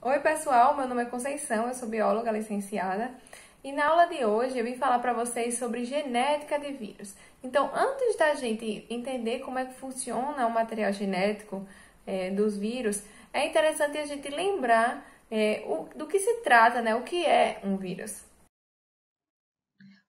Oi pessoal, meu nome é Conceição, eu sou bióloga licenciada e na aula de hoje eu vim falar para vocês sobre genética de vírus. Então, antes da gente entender como é que funciona o material genético dos vírus, é interessante a gente lembrar do que se trata, né? O que é um vírus.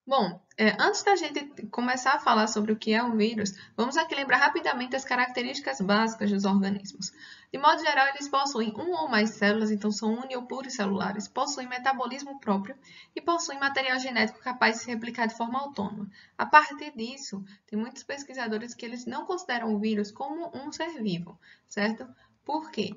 Bom, antes da gente começar a falar sobre o que é um vírus, vamos aqui lembrar rapidamente as características básicas dos organismos. De modo geral, eles possuem uma ou mais células, então são uni ou pluricelulares, possuem metabolismo próprio e possuem material genético capaz de se replicar de forma autônoma. A partir disso, tem muitos pesquisadores que eles não consideram o vírus como um ser vivo, certo? Por quê?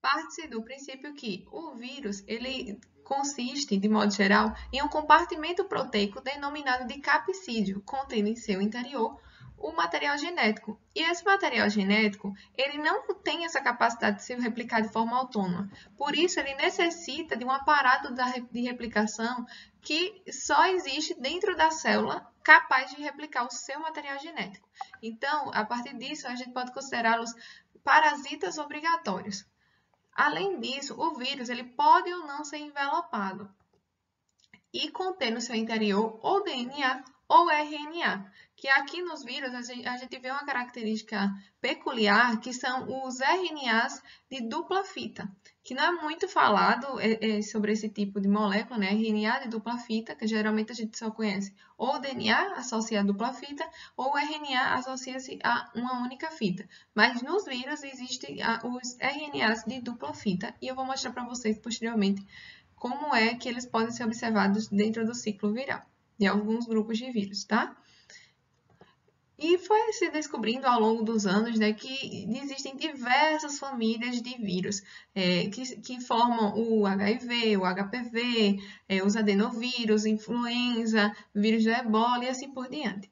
Parte-se do princípio que o vírus ele consiste, de modo geral, em um compartimento proteico denominado de capsídeo, contendo em seu interior o material genético. E esse material genético, ele não tem essa capacidade de se replicar de forma autônoma. Por isso, ele necessita de um aparato de replicação que só existe dentro da célula capaz de replicar o seu material genético. Então, a partir disso, a gente pode considerá-los parasitas obrigatórios. Além disso, o vírus ele pode ou não ser envelopado e conter no seu interior ou DNA ou RNA, que aqui nos vírus a gente vê uma característica peculiar, que são os RNAs de dupla fita, que não é muito falado sobre esse tipo de molécula, né? RNA de dupla fita, que geralmente a gente só conhece ou DNA associado a dupla fita, ou RNA associa-se a uma única fita. Mas nos vírus existem os RNAs de dupla fita, e eu vou mostrar para vocês posteriormente como é que eles podem ser observados dentro do ciclo viral de alguns grupos de vírus, tá? E foi se descobrindo ao longo dos anos, né, que existem diversas famílias de vírus que formam o HIV, o HPV, os adenovírus, influenza, vírus do ebola e assim por diante.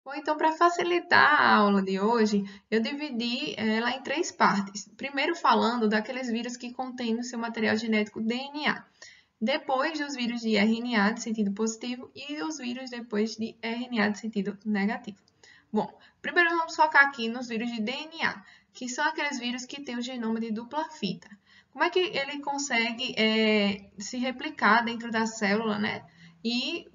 Bom, então, para facilitar a aula de hoje, eu dividi ela em três partes. Primeiro, falando daqueles vírus que contêm no seu material genético DNA. Depois, dos vírus de RNA de sentido positivo e os vírus depois de RNA de sentido negativo. Bom, primeiro vamos focar aqui nos vírus de DNA, que são aqueles vírus que têm o genoma de dupla fita. Como é que ele consegue se replicar dentro da célula, né? E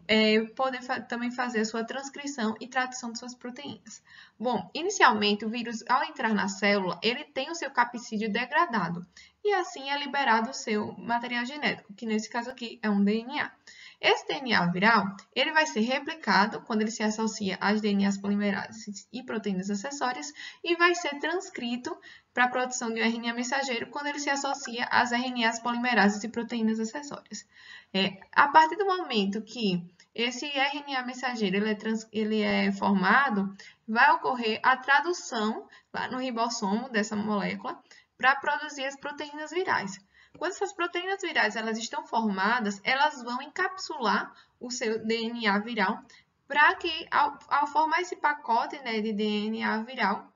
poder também fazer a sua transcrição e tradução de suas proteínas. Bom, inicialmente o vírus, ao entrar na célula, ele tem o seu capsídeo degradado e assim é liberado o seu material genético, que nesse caso aqui é um DNA. Esse DNA viral, ele vai ser replicado quando ele se associa às DNAs polimerases e proteínas acessórias e vai ser transcrito para a produção de um RNA mensageiro quando ele se associa às RNAs polimerases e proteínas acessórias. A partir do momento que esse RNA mensageiro ele é formado, vai ocorrer a tradução lá no ribossomo dessa molécula para produzir as proteínas virais. Quando essas proteínas virais elas estão formadas, elas vão encapsular o seu DNA viral para que, ao formar esse pacote, né, de DNA viral,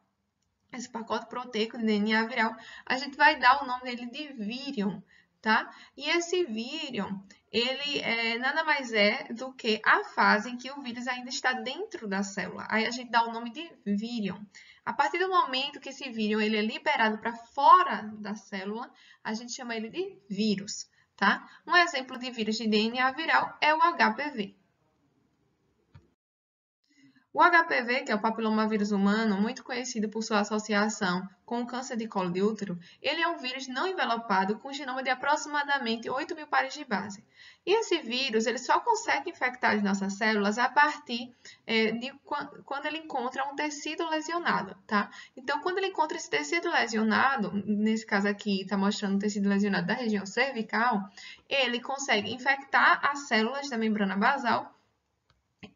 esse pacote proteico de DNA viral, a gente vai dar o nome dele de vírion, tá? E esse vírion, ele nada mais é do que a fase em que o vírus ainda está dentro da célula. Aí a gente dá o nome de vírion. A partir do momento que esse vírion ele é liberado para fora da célula, a gente chama ele de vírus, tá? Um exemplo de vírus de DNA viral é o HPV. O HPV, que é o papilomavírus humano, muito conhecido por sua associação com o câncer de colo de útero, ele é um vírus não envelopado com genoma de aproximadamente 8.000 pares de base. E esse vírus ele só consegue infectar as nossas células a partir de quando ele encontra um tecido lesionado, tá? Então, quando ele encontra esse tecido lesionado, nesse caso aqui está mostrando um tecido lesionado da região cervical, ele consegue infectar as células da membrana basal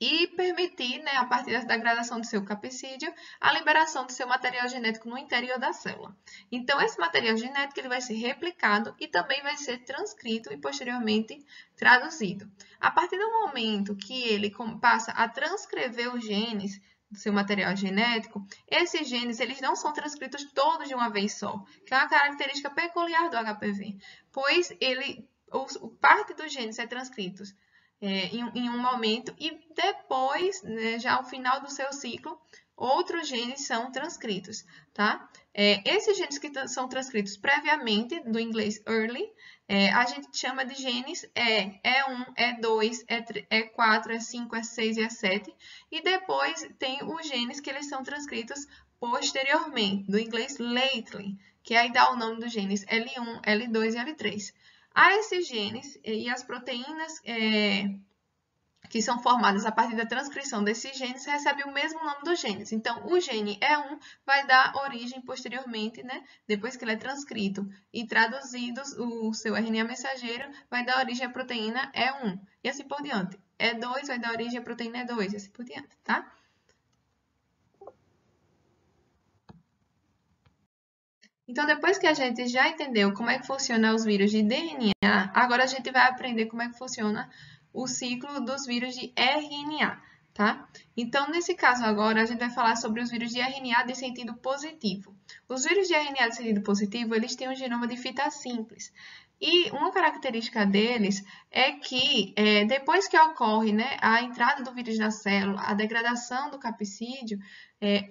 e permitir, né, a partir da degradação do seu capsídeo, a liberação do seu material genético no interior da célula. Então, esse material genético ele vai ser replicado e também vai ser transcrito e posteriormente traduzido. A partir do momento que ele passa a transcrever os genes do seu material genético, esses genes eles não são transcritos todos de uma vez só, que é uma característica peculiar do HPV, pois parte dos genes é transcritos em um momento e depois, né, já ao final do seu ciclo, outros genes são transcritos, tá? Esses genes que são transcritos previamente, do inglês early, a gente chama de genes E1, E2, E4, E5, E6 e E7. E depois tem os genes que eles são transcritos posteriormente, do inglês lately, que aí dá o nome dos genes L1, L2 e L3. A esses genes e as proteínas que são formadas a partir da transcrição desses genes, recebem o mesmo nome dos genes. Então, o gene E1 vai dar origem posteriormente, né? Depois que ele é transcrito e traduzido, o seu RNA mensageiro vai dar origem à proteína E1 e assim por diante. E2 vai dar origem à proteína E2 e assim por diante, tá? Então, depois que a gente já entendeu como é que funciona os vírus de DNA, agora a gente vai aprender como é que funciona o ciclo dos vírus de RNA, tá? Então, nesse caso agora, a gente vai falar sobre os vírus de RNA de sentido positivo. Os vírus de RNA de sentido positivo, eles têm um genoma de fita simples. E uma característica deles é que, depois que ocorre, né, a entrada do vírus na célula, a degradação do capsídeo,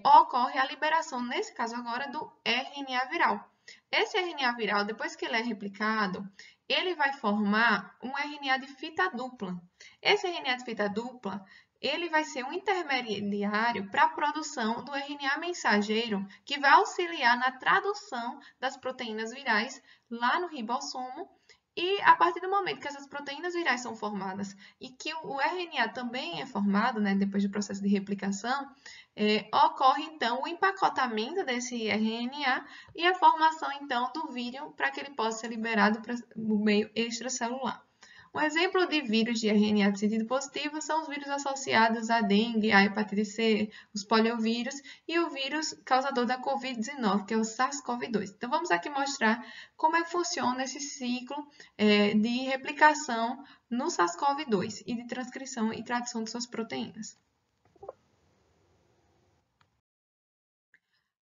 ocorre a liberação, nesse caso agora, do RNA viral. Esse RNA viral, depois que ele é replicado, ele vai formar um RNA de fita dupla. Esse RNA de fita dupla, ele vai ser um intermediário para a produção do RNA mensageiro, que vai auxiliar na tradução das proteínas virais lá no ribossomo. E a partir do momento que essas proteínas virais são formadas e que o RNA também é formado, né, depois do processo de replicação, ocorre então o empacotamento desse RNA e a formação então do vírus para que ele possa ser liberado para o meio extracelular. Um exemplo de vírus de RNA de sentido positivo são os vírus associados à dengue, à hepatite C, os poliovírus e o vírus causador da Covid-19, que é o SARS-CoV-2. Então, vamos aqui mostrar como é que funciona esse ciclo de replicação no SARS-CoV-2 e de transcrição e tradução de suas proteínas.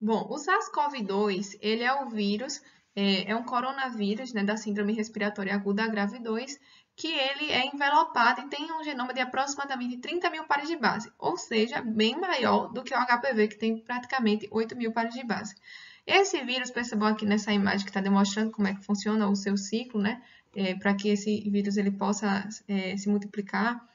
Bom, o SARS-CoV-2, ele é o vírus, é um coronavírus, né, da síndrome respiratória aguda grave 2, que ele é envelopado e tem um genoma de aproximadamente 30 mil pares de base, ou seja, bem maior do que o HPV, que tem praticamente 8 mil pares de base. Esse vírus, percebam aqui nessa imagem que está demonstrando como é que funciona o seu ciclo, né, para que esse vírus ele possa se multiplicar.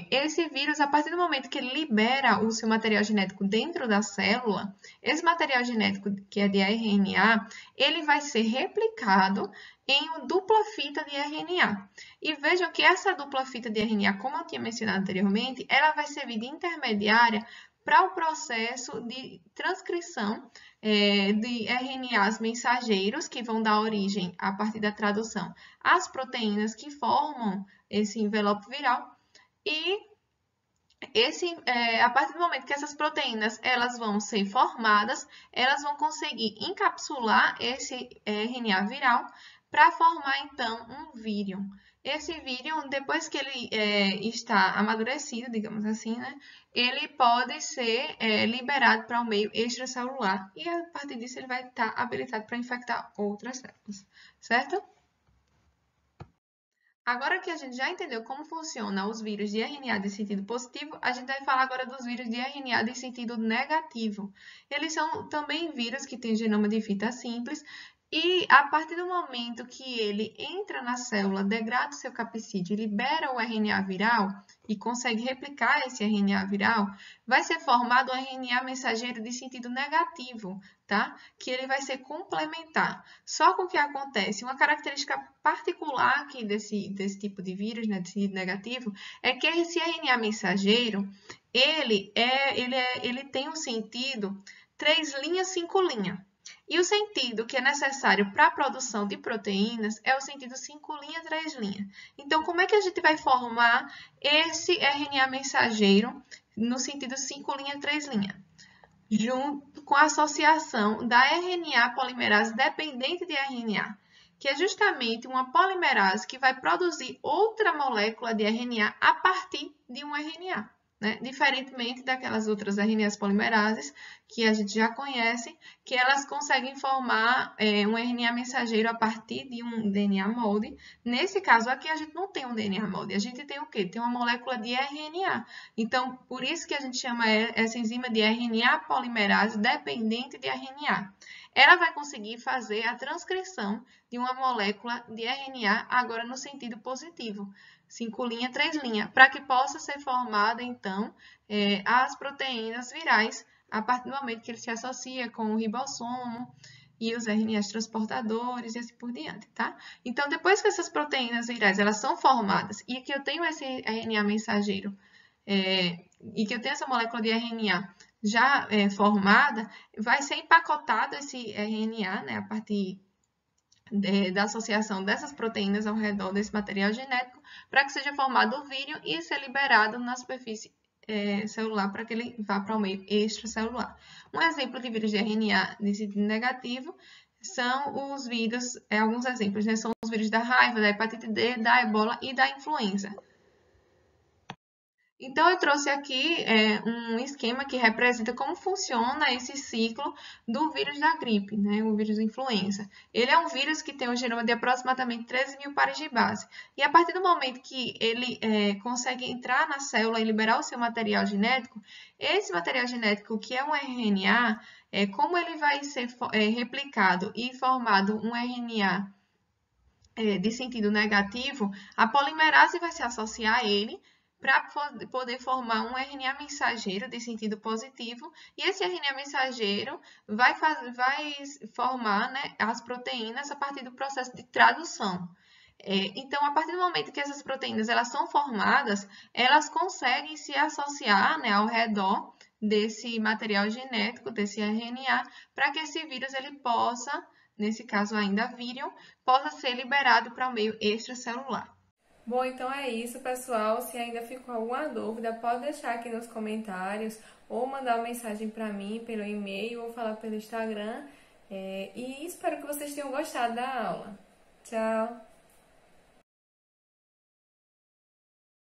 Esse vírus, a partir do momento que ele libera o seu material genético dentro da célula, esse material genético, que é de RNA, ele vai ser replicado em uma dupla fita de RNA. E vejam que essa dupla fita de RNA, como eu tinha mencionado anteriormente, ela vai servir de intermediária para o processo de transcrição de RNAs mensageiros, que vão dar origem, a partir da tradução, às proteínas que formam esse envelope viral. E a partir do momento que essas proteínas elas vão ser formadas, elas vão conseguir encapsular esse RNA viral para formar, então, um vírion. Esse vírion, depois que ele está amadurecido, digamos assim, né, ele pode ser liberado para o meio extracelular e, a partir disso, ele vai estar habilitado para infectar outras células, certo? Agora que a gente já entendeu como funcionam os vírus de RNA de sentido positivo, a gente vai falar agora dos vírus de RNA de sentido negativo. Eles são também vírus que têm genoma de fita simples e a partir do momento que ele entra na célula, degrada o seu capsídeo e libera o RNA viral e consegue replicar esse RNA viral, vai ser formado um RNA mensageiro de sentido negativo, tá? Que ele vai ser complementar. Só que o que acontece, uma característica particular aqui desse tipo de vírus, né, de sentido negativo, é que esse RNA mensageiro, ele tem um sentido 3 linhas, 5 linhas. E o sentido que é necessário para a produção de proteínas é o sentido 5 linhas, 3 linhas. Então, como é que a gente vai formar esse RNA mensageiro no sentido 5 linhas, 3 linhas? Junto com a associação da RNA polimerase dependente de RNA, que é justamente uma polimerase que vai produzir outra molécula de RNA a partir de um RNA. né? Diferentemente daquelas outras RNAs polimerases que a gente já conhece, que elas conseguem formar um RNA mensageiro a partir de um DNA molde. Nesse caso aqui, a gente não tem um DNA molde, a gente tem o quê? Tem uma molécula de RNA. Então, por isso que a gente chama essa enzima de RNA polimerase dependente de RNA. Ela vai conseguir fazer a transcrição de uma molécula de RNA agora no sentido positivo, 5' 3', para que possa ser formada, então, as proteínas virais a partir do momento que ele se associa com o ribossomo e os RNAs transportadores e assim por diante, tá? Então, depois que essas proteínas virais elas são formadas e que eu tenho esse RNA mensageiro e que eu tenho essa molécula de RNA já formada, vai ser empacotado esse RNA, né, a partir da associação dessas proteínas ao redor desse material genético, para que seja formado o vírus e ser liberado na superfície celular para que ele vá para o meio extracelular. Um exemplo de vírus de RNA de sentido negativo são os vírus, alguns exemplos, né? São os vírus da raiva, da hepatite D, da ebola e da influenza. Então, eu trouxe aqui um esquema que representa como funciona esse ciclo do vírus da gripe, né? O vírus da influenza. Ele é um vírus que tem um genoma de aproximadamente 13.000 pares de base. E a partir do momento que ele consegue entrar na célula e liberar o seu material genético, esse material genético, que é um RNA, como ele vai ser replicado e formado um RNA de sentido negativo, a polimerase vai se associar a ele para poder formar um RNA mensageiro de sentido positivo, e esse RNA mensageiro vai formar, né, as proteínas a partir do processo de tradução. Então, a partir do momento que essas proteínas elas são formadas, elas conseguem se associar, né, ao redor desse material genético, desse RNA, para que esse vírus ele possa, nesse caso ainda vírion, possa ser liberado para o meio extracelular. Bom, então é isso, pessoal. Se ainda ficou alguma dúvida, pode deixar aqui nos comentários ou mandar uma mensagem para mim pelo e-mail ou falar pelo Instagram. E espero que vocês tenham gostado da aula. Tchau!